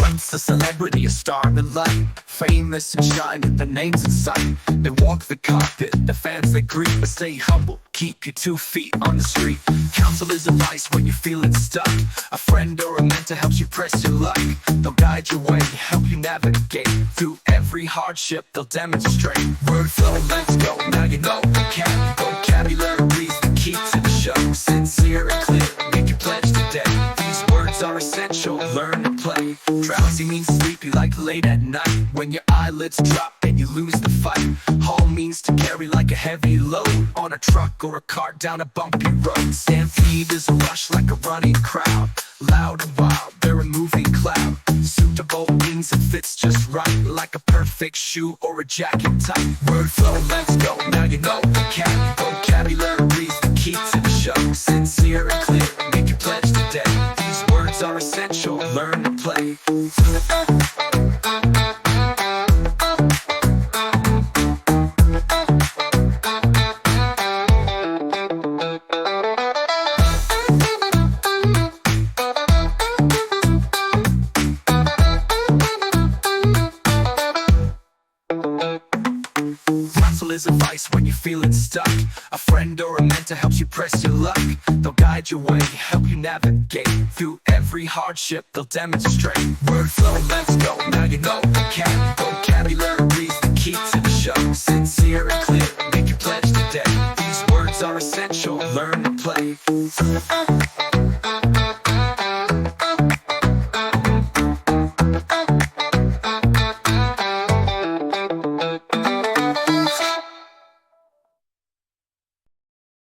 Once a celebrity, a star in light, famous and shining, the name's in sight. They walk the carpet, the fans they greet, but stay humble, keep your 2 feet on the street. Counsel is advice when you're feeling stuck. A friend or a mentor helps you press your luck. They'll guide your way, help you navigate through every hardship. They'll demonstrate word flow, let's go. Now you know the vocabulary's the key to the show. Sincere and clear, make your pledge today. These words are essential, learn to play. Drowsy means sleepy, like late at night. When your eyelids drop and you lose the fight. Haul means to carry like a heavy load on a truck or a cart down a bumpy road. Stampede is a rush like a running crowd, loud and wild, they're a moving cloud. Suitable means it fits just right, like a perfect shoe or a jacket type. Word flow, let's go. Now you know the vocabulary's the key to the show. Sincere and clear, make your pledge today. These words are essential, learn to play. Counsel is advice when you're feeling stuck. A friend or a mentor helps you press your luck. They'll guide your way, help you navigate through every hardship. They'll demonstrate word flow, let's go. Now you know the vocabulary's the key to the show. Sincere and clear, make your pledge today. These words are essential, learn to play.